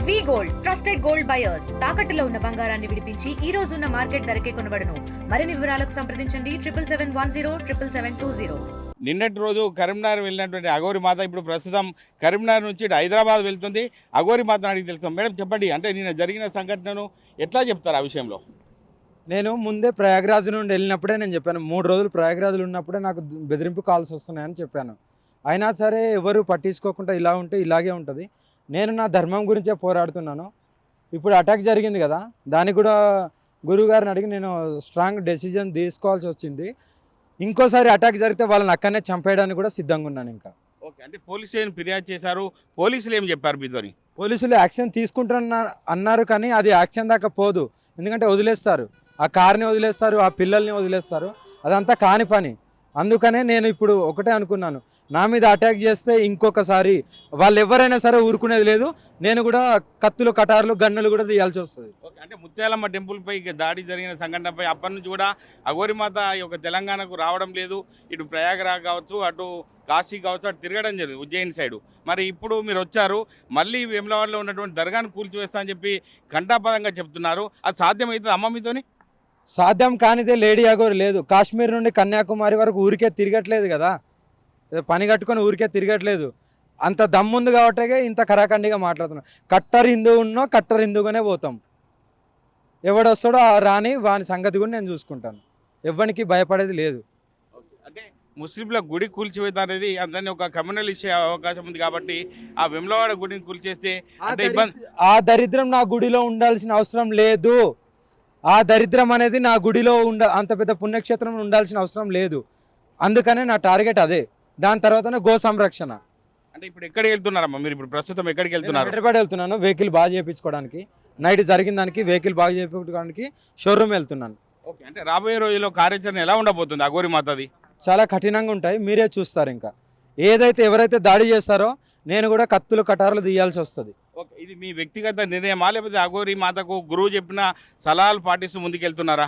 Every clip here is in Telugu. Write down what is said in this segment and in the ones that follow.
వి గోల్డ్ ట్రస్టెడ్ గోల్డ్ బయర్స్ తాకట్టులో ఉన్న బంగారాన్ని విడిపించి ఈ రోజు ఉన్న మార్కెట్ ధరకే కొనబడును. మరిన్ని వివరాలకు సంప్రదించండి 77107720. నిన్నటి రోజు కరీంనగర్ వెళ్ళినటువంటి అఘోరి మాత ఇప్పుడు ప్రస్తుతం కరీంనగర్ నుంచి హైదరాబాద్ వెళ్తుంది. అఘోరి మాత అడిగి తెలుస్తాం. మేడం చెప్పండి, అంటే నిన్న జరిగిన సంఘటనను ఎట్లా చెప్తారు ఆ విషయంలో? నేను ముందే ప్రయాగ్రాజ్ నుండి వెళ్ళినప్పుడే నేను చెప్పాను, 3 రోజులు ప్రయాగ్రాజ్లో ఉన్నప్పుడే నాకు బెదిరింపు కాల్స్ వస్తున్నాయని చెప్పాను. అయినా సరే ఎవరు పట్టించుకోకుండా ఇలా ఉంటే ఇలాగే ఉంటుంది. నేను నా ధర్మం గురించే పోరాడుతున్నాను. ఇప్పుడు అటాక్ జరిగింది కదా, దానికి కూడా గురువుగారిని అడిగి నేను స్ట్రాంగ్ డెసిజన్ తీసుకోవాల్సి వచ్చింది. ఇంకోసారి అటాక్ జరిగితే వాళ్ళని అక్కడనే చంపేయడానికి కూడా సిద్ధంగా ఉన్నాను. ఇంకా ఓకే, అంటే పోలీస్ స్టేషన్ ఫిర్యాదు చేశారు, పోలీసులు ఏం చెప్పారు మీతోని? పోలీసులు యాక్షన్ తీసుకుంటున్నా అన్నారు, కానీ అది యాక్షన్ దాకా పోదు. ఎందుకంటే వదిలేస్తారు, ఆ కార్ని వదిలేస్తారు, ఆ పిల్లల్ని వదిలేస్తారు. అదంతా కాని పని. అందుకనే నేను ఇప్పుడు ఒకటే అనుకున్నాను, నా మీద అటాక్ చేస్తే ఇంకొకసారి వాళ్ళు ఎవరైనా సరే ఊరుకునేది లేదు. నేను కూడా కత్తులు, కటార్లు, గన్నులు కూడా తీయాల్సి వస్తుంది. ఓకే, అంటే ముత్యాలమ్మ టెంపుల్పై దాడి జరిగిన సంఘటనపై అప్పటి నుంచి కూడా అఘోరి మాత ఈ యొక్క తెలంగాణకు రావడం లేదు. ఇటు ప్రయాగరాజ్ కావచ్చు, అటు కాశీ కావచ్చు, అటు తిరగడం జరిగింది ఉజ్జయిని సైడు. మరి ఇప్పుడు మీరు వచ్చారు, మళ్ళీ వేములవాడలో ఉన్నటువంటి దర్గాను కూల్చివేస్తా అని చెప్పి ఘంటాపదంగా చెప్తున్నారు. అది సాధ్యమవుతుంది అమ్మ మీతోని? సాధ్యం కానిదే లేడీ అఘోరి లేదు. కాశ్మీర్ నుండి కన్యాకుమారి వరకు ఊరికే తిరగట్లేదు కదా, పని కట్టుకొని ఊరికే తిరగట్లేదు. అంత దమ్ముంది కాబట్టే ఇంత కరాఖండిగా మాట్లాడుతున్నాం. కట్టర్ హిందూ ఉన్నో కట్టర్ హిందూగానే పోతాం. ఎవడొస్తాడో రాని వాని సంగతి కూడా నేను చూసుకుంటాను. ఎవరికి భయపడేది లేదు. అంటే ముస్లింల గుడి కూల్చివేత అనేది అందరినీ ఒక కమ్యూనల్ ఇచ్చే అవకాశం ఉంది కాబట్టి ఆ వేములవాడ గుడిని కూల్చేస్తే అంటే ఇబ్బంది. ఆ దరిద్రం నా గుడిలో ఉండాల్సిన అవసరం లేదు. ఆ దరిద్రం అనేది నా గుడిలో అంత పెద్ద పుణ్యక్షేత్రం ఉండాల్సిన అవసరం లేదు. అందుకనే నా టార్గెట్ అదే. దాని తర్వాతనే గో సంరక్షణ. అంటే ఇప్పుడు ఎక్కడికి వెళ్తున్నారమ్మా మీరు? ఇప్పుడు ప్రస్తుతం ఎక్కడికి వెళ్తున్నారు? హైదరాబాద్ వెళ్తున్నాను, వెహికల్ బాగా చేయించుకోవడానికి. నైట్ జరిగిన దానికి వెహికల్ బాగా చేయించుకోవడానికి షోరూమ్ వెళ్తున్నాను. ఓకే, అంటే రాబోయే రోజుల్లో కార్యాచరణ ఎలా ఉండబోతుంది అఘోరి మాతది? చాలా కఠినంగా ఉంటాయి, మీరే చూస్తారు. ఇంకా ఎవరైతే దాడి చేస్తారో నేను కూడా కత్తులు, కటార్లు తీయాల్సి వస్తుంది. ఓకే, ఇది మీ వ్యక్తిగత నిర్ణయమా లేకపోతే అఘోరి మాతకు గురువు చెప్పిన సలహాలు పాటిస్తూ ముందుకెళ్తున్నారా?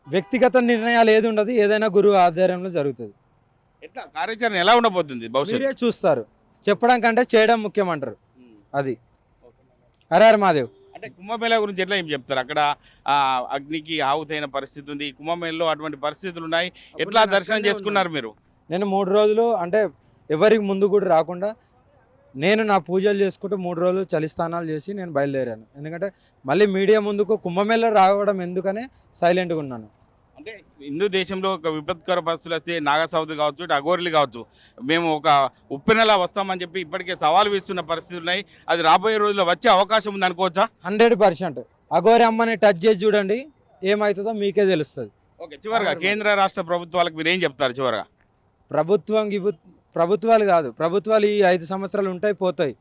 వ్యక్తిగత నిర్ణయాలు ఏది ఉండదు, ఏదైనా గురువు ఆధ్వర్యంలో జరుగుతుంది. ఎట్లా కార్యాచరణ ఎలా ఉండబోతుంది భవిష్యత్తు? మీరే చూస్తారు. చెప్పడం కంటే చేయడం ముఖ్యం అంటారు. అది హర హర మహాదేవ్. అంటే కుంభమేళా గురించి ఎట్లా ఏం చెప్తారు? అక్కడ అగ్నికి ఆహుతైన పరిస్థితి ఉంది, కుంభమేళలో అటువంటి పరిస్థితులు ఉన్నాయి. ఎట్లా దర్శనం చేసుకున్నారు మీరు? నేను 3 రోజులు అంటే ఎవరికి ముందు కూడా రాకుండా నేను నా పూజలు చేసుకుంటూ 3 రోజులు చలిస్థానాలు చేసి నేను బయలుదేరాను. ఎందుకంటే మళ్ళీ మీడియా ముందుకు కుంభమేళా రావడం ఎందుకనే సైలెంట్గా ఉన్నాను. అంటే హిందూ దేశంలో ఒక విపత్కర పరిస్థితులు వస్తే నాగసావుతులు కావచ్చు, ఇటు అఘోరులు కావచ్చు, మేము ఒక ఉప్పెనలా వస్తామని చెప్పి ఇప్పటికే సవాలు వేస్తున్న పరిస్థితులు ఉన్నాయి. అది రాబోయే రోజుల్లో వచ్చే అవకాశం ఉంది అనుకోవచ్చా? 100%. అఘోరి అమ్మని టచ్ చేసి చూడండి, ఏమవుతుందో మీకే తెలుస్తుంది. ఓకే, చివరిగా కేంద్ర రాష్ట్ర ప్రభుత్వాలకు మీరు ఏం చెప్తారు? చివరిగా ప్రభుత్వాలు కాదు, ప్రభుత్వాలు ఈ 5 సంవత్సరాలు ఉంటాయి, పోతాయి.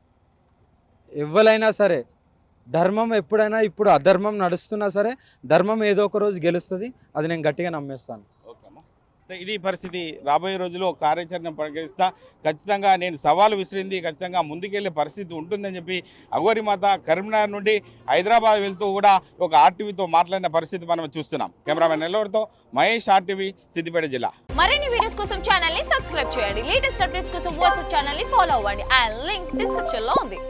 ఎవరైనా సరే ధర్మం ఎప్పుడైనా, ఇప్పుడు అధర్మం నడుస్తున్నా సరే ధర్మం ఏదో ఒక రోజు గెలుస్తుంది. అది నేను గట్టిగా నమ్మేస్తాను. ఓకే అమ్మా, ఇది పరిస్థితి. రాబోయే రోజుల్లో కార్యాచరణ ప్రకటిస్తా, ఖచ్చితంగా నేను సవాలు విసిరింది, ఖచ్చితంగా ముందుకెళ్లే పరిస్థితి ఉంటుందని చెప్పి అఘోరి మాత కరీంనగర్ నుండి హైదరాబాద్ వెళ్తూ కూడా ఒక ఆర్టీవీతో మాట్లాడిన పరిస్థితి మనం చూస్తున్నాం. కెమెరామెన్ నెల్లూరుతో మహేష్, ఆర్టీవీ, సిద్దిపేట జిల్లా. మరిన్ని వీడియోస్ కోసం ఛానల్ ని సబ్స్క్రైబ్ చేయండి. లేటెస్ట్ అప్డేట్స్ కోసం వాట్సాప్ ఛానల్ ని ఫాలో అవ్వండి. ఆ లింక్ డిస్క్రిప్షన్ లో ఉంది.